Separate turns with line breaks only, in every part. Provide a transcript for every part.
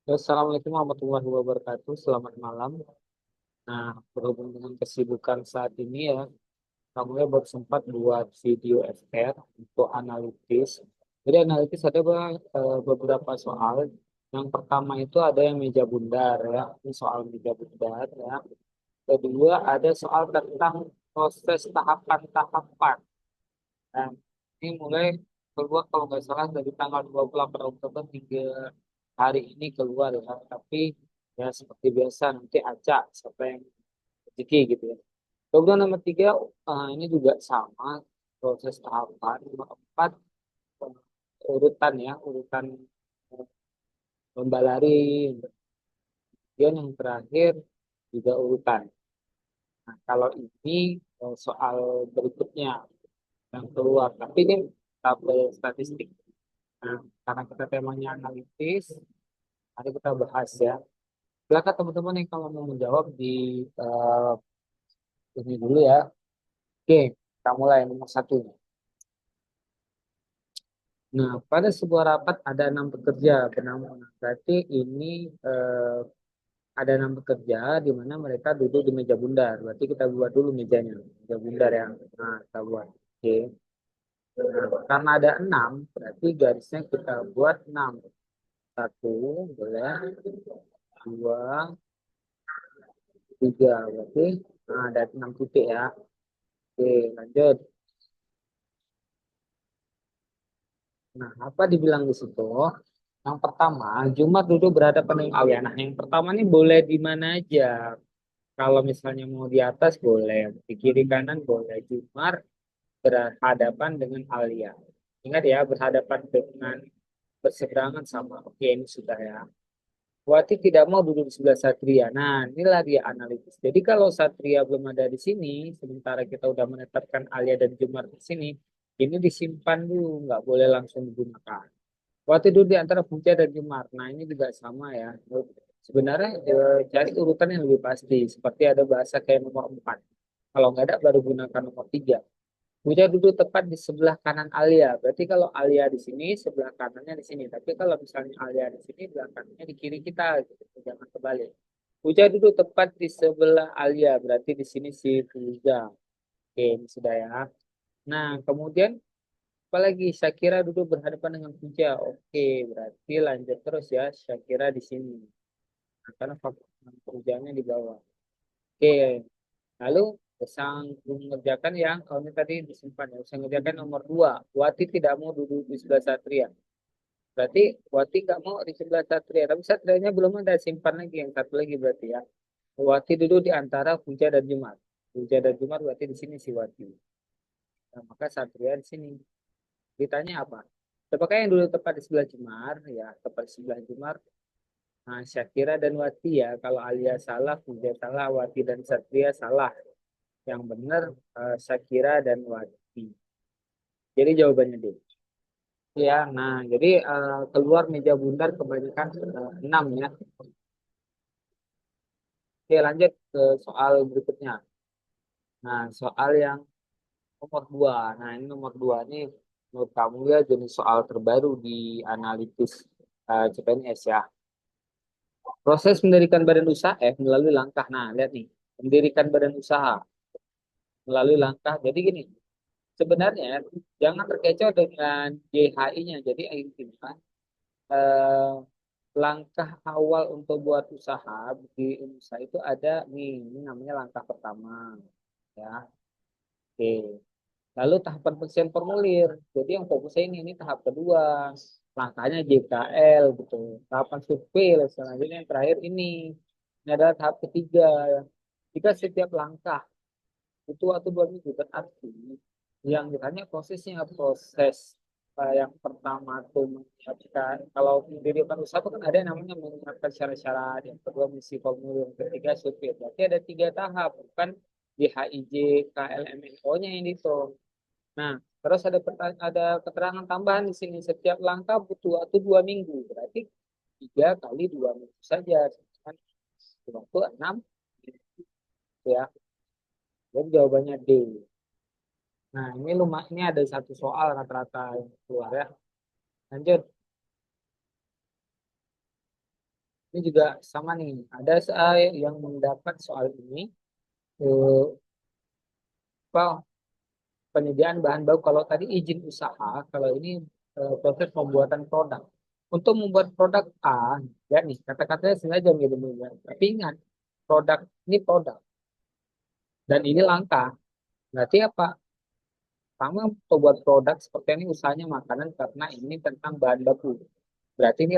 Assalamualaikum warahmatullahi wabarakatuh. Selamat malam. Nah, berhubung dengan kesibukan saat ini ya, kamu ya baru sempat buat video FR untuk analitis. Jadi analitis ada beberapa soal. Yang pertama itu ada yang meja bundar ya, ini soal meja bundar ya. Kedua ada soal tentang proses tahapan-tahapan. Nah, ini mulai keluar kalau nggak salah dari tanggal 28 Oktober hingga hari ini keluar ya. Tapi ya seperti biasa nanti acak siapa yang rezeki gitu ya. Kemudian nomor tiga ini juga sama proses tahapan. Nomor empat urutan ya urutan eh, lomba lari. Kemudian yang terakhir juga urutan. Nah, kalau ini soal berikutnya yang keluar. Tapi ini tabel statistik. Nah, karena kita temanya analitis, mari kita bahas ya. Silakan teman-teman yang kalau mau menjawab di eh, ini dulu ya. Oke, kita mulai nomor satu. Nah, pada sebuah rapat ada enam pekerja. Berarti ini ada enam pekerja di mana mereka duduk di meja bundar. Berarti kita buat dulu mejanya, meja bundar yang kita buat. Oke. Nah, karena ada enam, berarti garisnya kita buat enam. Satu, boleh. Dua, tiga. Berarti ada enam titik ya. Oke, lanjut. Nah, apa dibilang di situ? Yang pertama, Jumat duduk berhadapan dengan Alia. Nah, yang pertama nih boleh di mana aja. Kalau misalnya mau di atas boleh, di kiri kanan boleh. Jumat berhadapan dengan Alia. Ingat ya, berhadapan dengan berseberangan sama. Oke, ini sudah ya. Wati tidak mau duduk di sebelah Satria. Nah, inilah dia analitis. Jadi kalau Satria belum ada di sini, sementara kita udah menetapkan Alia dan Jumar di sini, ini disimpan dulu, nggak boleh langsung digunakan. Waktu itu di antara Punca dan Jumar. Nah, ini juga sama ya. Sebenarnya cari urutan yang lebih pasti. Seperti ada bahasa kayak nomor 4. Kalau nggak ada, baru gunakan nomor 3. Punca duduk tepat di sebelah kanan Alia. Berarti kalau Alia di sini, sebelah kanannya di sini. Tapi kalau misalnya Alia di sini, sebelah kanannya di kiri kita. Gitu. Jangan kebalik. Puja duduk tepat di sebelah Alia. Berarti di sini si Puja. Oke, ini sudah ya. Nah, kemudian apalagi Shakira duduk berhadapan dengan Puja. Oke, berarti lanjut terus ya Shakira di sini. Nah, karena faktor Pujanya di bawah. Oke, lalu sang mengerjakan yang kalau ini tadi disimpan ya. Saya mengerjakan nomor 2. Wati tidak mau duduk di sebelah Satria. Berarti Wati nggak mau di sebelah Satria. Tapi Satrianya belum ada simpan lagi yang satu lagi berarti ya. Wati duduk di antara Puja dan Jumat. Puja dan Jumat berarti di sini si Wati. Nah, maka Satria di sini. Ditanya apa? Apakah yang dulu tepat di sebelah Jemar? Ya, tepat di sebelah Jemar. Nah, Syakira dan Wati ya. Kalau Alia salah, Puja salah, Wati dan Satria salah. Yang benar Syakira dan Wati. Jadi jawabannya D. Ya, nah jadi keluar meja bundar kebanyakan 6 ya. Oke, lanjut ke soal berikutnya. Nah, soal yang nomor 2. Nah, ini nomor 2 ini menurut kamu ya jenis soal terbaru di analitis CPNS ya. Proses mendirikan badan usaha melalui langkah. Nah, lihat nih. Mendirikan badan usaha melalui langkah. Jadi gini, sebenarnya jangan terkecoh dengan JHI-nya. Jadi intinya eh, langkah awal untuk buat usaha di usaha itu ada nih, ini namanya langkah pertama ya. Oke. Lalu tahapan pengisian formulir. Jadi yang fokusnya ini tahap kedua. Langkahnya JKL gitu. Tahapan survei selanjutnya yang terakhir ini adalah tahap ketiga. Jika setiap langkah itu waktu 2 minggu berarti yang ditanya prosesnya proses yang pertama tuh menyiapkan kalau mendirikan usaha itu kan ada yang namanya menyiapkan syarat-syarat, yang kedua mengisi formulir, yang ketiga survei. Berarti ada 3 tahap, bukan di HIJ KLMNO-nya yang dihitung. Nah, terus ada keterangan tambahan di sini. Setiap langkah butuh waktu 2 minggu. Berarti 3 kali 2 minggu saja. Kan waktu 6 ya. Jadi jawabannya D. Nah, ini lumayan. Ini ada satu soal rata-rata yang keluar ya. Lanjut. Ini juga sama nih. Ada saya yang mendapat soal ini. Eh, apa, penyediaan bahan baku. Kalau tadi izin usaha, kalau ini proses pembuatan produk. Untuk membuat produk A, ya nih, kata-katanya sengaja mirip-mirip. Tapi ingat, produk ini produk. Dan ini langka. Berarti apa? Pertama, membuat produk seperti ini usahanya makanan karena ini tentang bahan baku. Berarti ini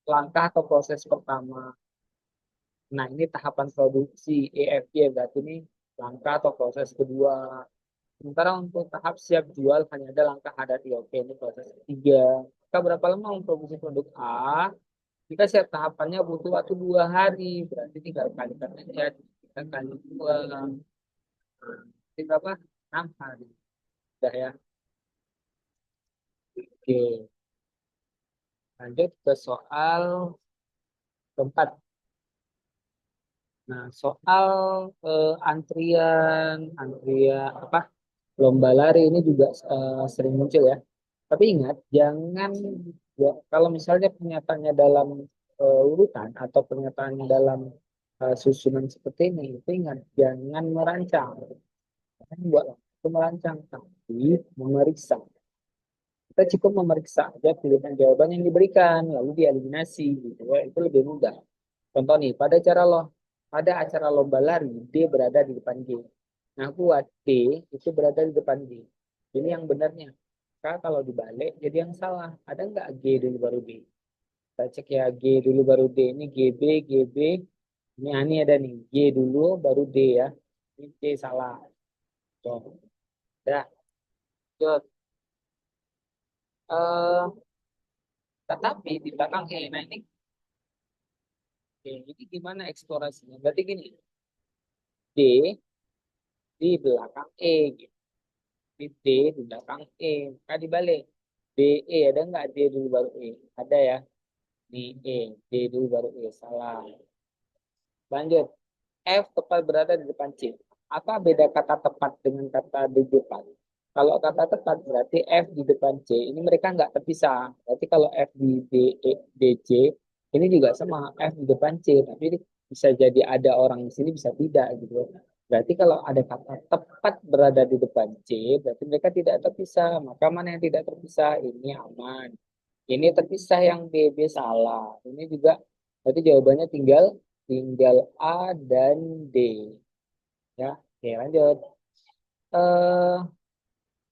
langkah atau proses pertama. Nah, ini tahapan produksi EFG. Berarti ini langkah atau proses kedua. Sementara untuk tahap siap jual hanya ada langkah hadati. Oke, ini proses ketiga. Kita berapa lama memproduksi produk A? Jika siap tahapannya butuh waktu 2 hari, berarti 3 kali aja. 3 kali 2. Jadi berapa? 6 hari. Udah ya. Oke, lanjut ke soal keempat. Nah, soal antrian apa lomba lari ini juga sering muncul ya. Tapi ingat, jangan ya, kalau misalnya pernyataannya dalam urutan atau pernyataannya dalam susunan seperti ini, itu ingat jangan merancang, jangan buat itu merancang, tapi memeriksa. Kita cukup memeriksa aja pilihan jawaban yang diberikan, lalu dieliminasi, gitu ya. Itu lebih mudah. Contoh nih, pada acara lomba lari, D berada di depan G. Nah, buat D itu berada di depan G. Ini yang benarnya. Maka kalau dibalik, jadi yang salah. Ada nggak G dulu baru D? Kita cek ya, G dulu baru D. Ini GB, GB. Ini ada nih. G dulu baru D ya. Ini D salah. Tuh. Dah. Lanjut. Eh, tetapi di belakang E. Nah, ini gimana eksplorasinya? Berarti gini. D di belakang E. Gitu. Di D di belakang E. Maka dibalik. D, E. Ada nggak D dulu baru E? Ada ya. Di E. D dulu baru E. Salah. Lanjut. F tepat berada di depan C. Apa beda kata tepat dengan kata di depan? Kalau kata tepat berarti F di depan C. Ini mereka nggak terpisah. Berarti kalau F di D, E, D, C, ini juga sama F di depan C. Tapi ini bisa jadi ada orang di sini, bisa tidak gitu. Berarti kalau ada kata tepat berada di depan C, berarti mereka tidak terpisah. Maka mana yang tidak terpisah? Ini aman. Ini terpisah yang B, B salah. Ini juga berarti jawabannya tinggal tinggal A dan D. Ya, oke lanjut. Eh,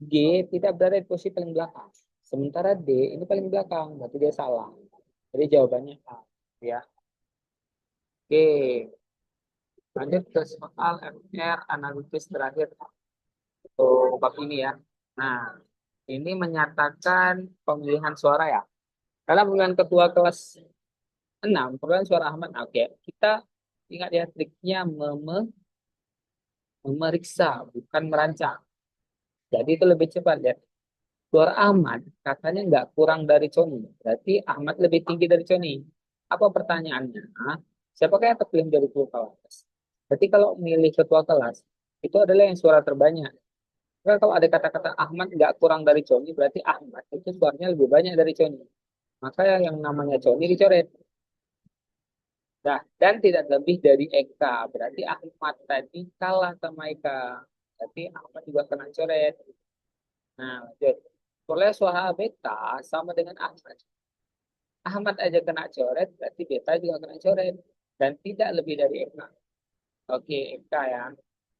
G tidak berada di posisi paling belakang. Sementara D ini paling belakang, berarti dia salah. Jadi jawabannya A. Ya, oke. Lanjut ke soal FR analitis terakhir untuk bab ini ya. Nah, ini menyatakan pemilihan suara ya. Karena pemilihan ketua kelas 6, pemilihan suara Ahmad. Oke, kita ingat ya triknya memeriksa, bukan merancang. Jadi itu lebih cepat ya. Suara Ahmad katanya nggak kurang dari Coni. Berarti Ahmad lebih tinggi dari Coni. Apa pertanyaannya? Siapakah yang terpilih dari ketua kelas? Berarti kalau milih ketua kelas, itu adalah yang suara terbanyak. Karena kalau ada kata-kata Ahmad nggak kurang dari Coni, berarti Ahmad itu suaranya lebih banyak dari Coni. Maka yang namanya Coni dicoret. Nah, dan tidak lebih dari Eka. Berarti Ahmad tadi kalah sama Eka. Berarti Ahmad juga kena coret. Nah, lanjut. Oleh suara beta sama dengan Ahmad. Ahmad aja kena coret, berarti beta juga kena coret. Dan tidak lebih dari Eka. Oke, Eka ya.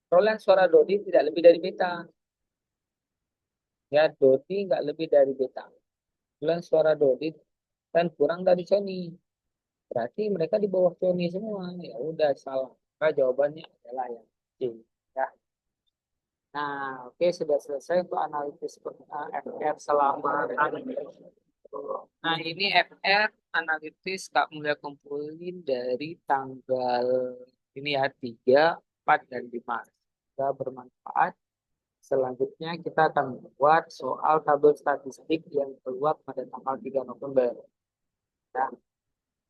Perolehan suara Dodi tidak lebih dari beta. Ya, Dodi nggak lebih dari beta. Perolehan suara Dodi dan kurang dari Sony. Berarti mereka di bawah Sony semua. Ya udah salah. Maka jawabannya adalah yang C. Ya. Nah, oke sudah selesai untuk analisis FR selama Nah, ini FR analitis Kak Mulia kumpulin dari tanggal ini ya 3, 4, dan 5. Semoga bermanfaat. Selanjutnya kita akan membuat soal tabel statistik yang keluar pada tanggal 3 November. Ya.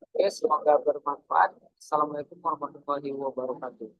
Oke, semoga bermanfaat. Assalamualaikum warahmatullahi wabarakatuh.